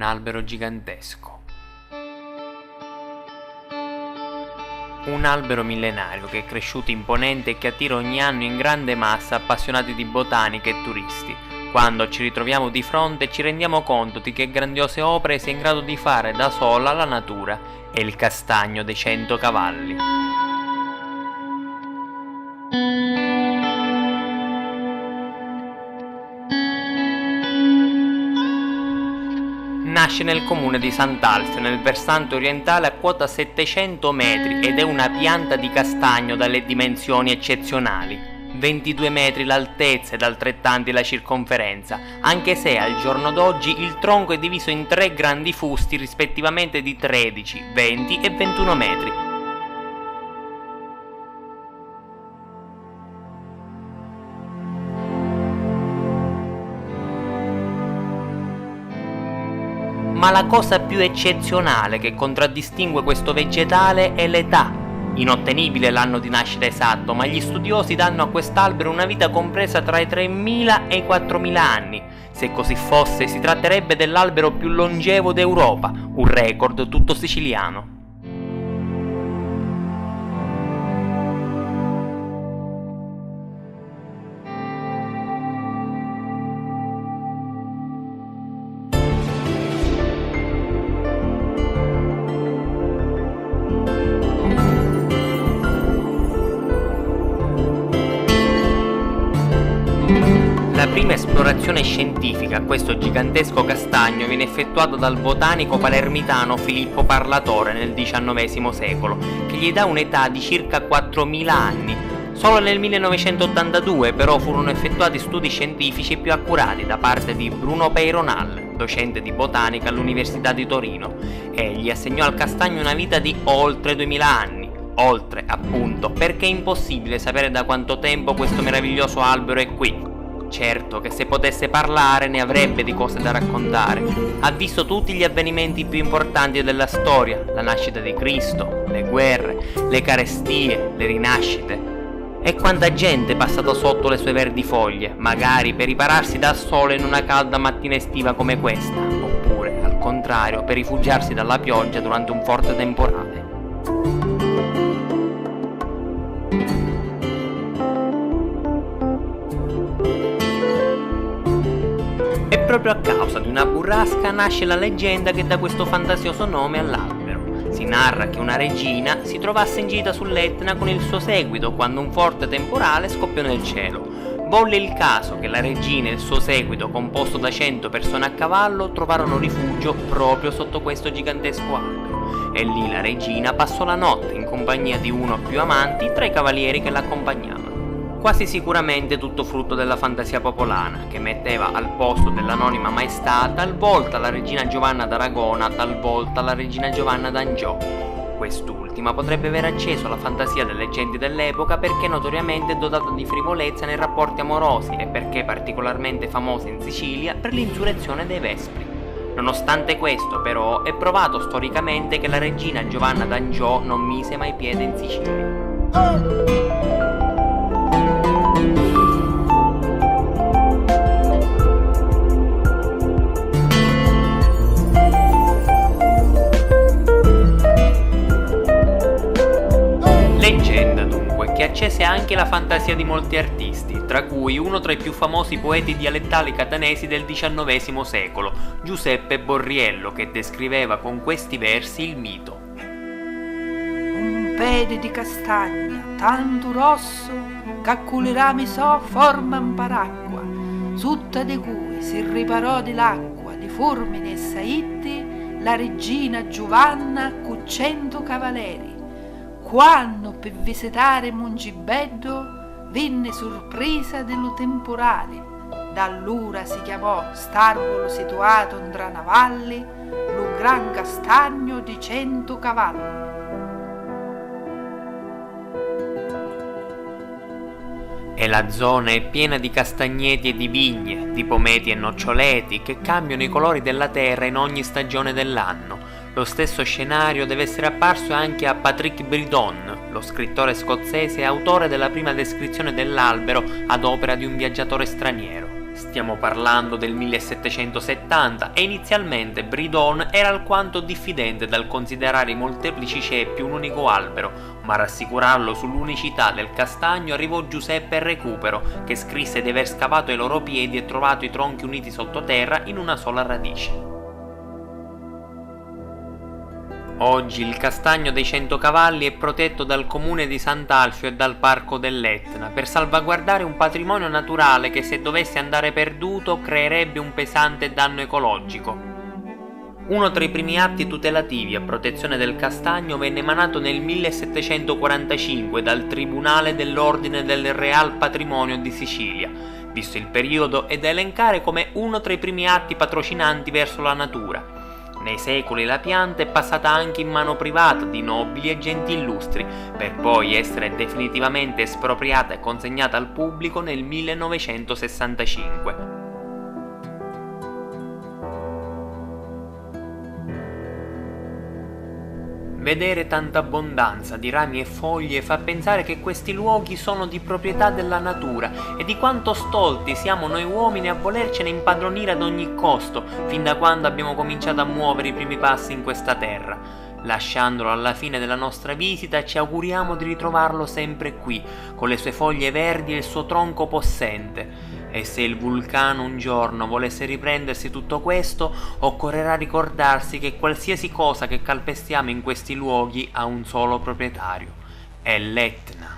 albero gigantesco. Un albero millenario che è cresciuto imponente e che attira ogni anno in grande massa appassionati di botanica e turisti. Quando ci ritroviamo di fronte ci rendiamo conto di che grandiose opere sia in grado di fare da sola la natura. È il castagno dei 100 cavalli. Nasce nel comune di Sant'Alfio, nel versante orientale a quota 700 metri ed è una pianta di castagno dalle dimensioni eccezionali. 22 metri l'altezza ed altrettanti la circonferenza, anche se al giorno d'oggi il tronco è diviso in 3 grandi fusti rispettivamente di 13, 20 e 21 metri. Ma la cosa più eccezionale che contraddistingue questo vegetale è l'età. Inottenibile l'anno di nascita esatto, ma gli studiosi danno a quest'albero una vita compresa tra i 3.000 e i 4.000 anni. Se così fosse, si tratterebbe dell'albero più longevo d'Europa, un record tutto siciliano. La prima esplorazione scientifica a questo gigantesco castagno viene effettuata dal botanico palermitano Filippo Parlatore nel XIX secolo, che gli dà un'età di circa 4.000 anni. Solo nel 1982 però furono effettuati studi scientifici più accurati da parte di Bruno Peyronal, docente di botanica all'Università di Torino. Egli assegnò al castagno una vita di oltre 2.000 anni. Oltre, appunto, perché è impossibile sapere da quanto tempo questo meraviglioso albero è qui. Certo che se potesse parlare ne avrebbe di cose da raccontare. Ha visto tutti gli avvenimenti più importanti della storia, la nascita di Cristo, le guerre, le carestie, le rinascite. E quanta gente è passata sotto le sue verdi foglie, magari per ripararsi dal sole in una calda mattina estiva come questa, oppure, al contrario, per rifugiarsi dalla pioggia durante un forte temporale. Proprio a causa di una burrasca nasce la leggenda che dà questo fantasioso nome all'albero. Si narra che una regina si trovasse in gita sull'Etna con il suo seguito quando un forte temporale scoppiò nel cielo. Volle il caso che la regina e il suo seguito, composto da 100 persone a cavallo, trovarono rifugio proprio sotto questo gigantesco albero. E lì la regina passò la notte in compagnia di uno o più amanti tra i cavalieri che l'accompagnavano. Quasi sicuramente tutto frutto della fantasia popolana, che metteva al posto dell'anonima maestà talvolta la regina Giovanna d'Aragona, talvolta la regina Giovanna d'Angiò. Quest'ultima potrebbe aver acceso la fantasia delle genti dell'epoca perché notoriamente dotata di frivolezza nei rapporti amorosi e perché particolarmente famosa in Sicilia per l'insurrezione dei Vespri. Nonostante questo, però, è provato storicamente che la regina Giovanna d'Angiò non mise mai piede in Sicilia. Leggenda dunque, che accese anche la fantasia di molti artisti, tra cui uno tra i più famosi poeti dialettali catanesi del XIX secolo, Giuseppe Borriello, che descriveva con questi versi il mito. Un pede di castagna, tanto rosso, che con le rami forma un paracqua, sutta di cui si riparò di l'acqua di fulmini e saitti la regina Giovanna con 100 cavaleri. Quando per visitare Mungibeddo venne sorpresa dello temporale. Da allora si chiamò st'arbolo situato tra navalli lo gran castagno di 100 cavalli. E la zona è piena di castagneti e di vigne, di pometi e noccioleti che cambiano i colori della terra in ogni stagione dell'anno. Lo stesso scenario deve essere apparso anche a Patrick Bridon, lo scrittore scozzese e autore della prima descrizione dell'albero ad opera di un viaggiatore straniero. Stiamo parlando del 1770 e inizialmente Bridon era alquanto diffidente dal considerare i molteplici ceppi un unico albero, ma a rassicurarlo sull'unicità del castagno arrivò Giuseppe Recupero, che scrisse di aver scavato ai loro piedi e trovato i tronchi uniti sottoterra in una sola radice. Oggi il castagno dei 100 cavalli è protetto dal comune di Sant'Alfio e dal parco dell'Etna per salvaguardare un patrimonio naturale che, se dovesse andare perduto, creerebbe un pesante danno ecologico. Uno tra i primi atti tutelativi a protezione del castagno venne emanato nel 1745 dal Tribunale dell'Ordine del Real Patrimonio di Sicilia. Visto il periodo, è da elencare come uno tra i primi atti patrocinanti verso la natura. Nei secoli la pianta è passata anche in mano privata di nobili e gentillustri, per poi essere definitivamente espropriata e consegnata al pubblico nel 1965. Vedere tanta abbondanza di rami e foglie fa pensare che questi luoghi sono di proprietà della natura e di quanto stolti siamo noi uomini a volercene impadronire ad ogni costo, fin da quando abbiamo cominciato a muovere i primi passi in questa terra. Lasciandolo alla fine della nostra visita, ci auguriamo di ritrovarlo sempre qui, con le sue foglie verdi e il suo tronco possente. E se il vulcano un giorno volesse riprendersi tutto questo, occorrerà ricordarsi che qualsiasi cosa che calpestiamo in questi luoghi ha un solo proprietario: è l'Etna.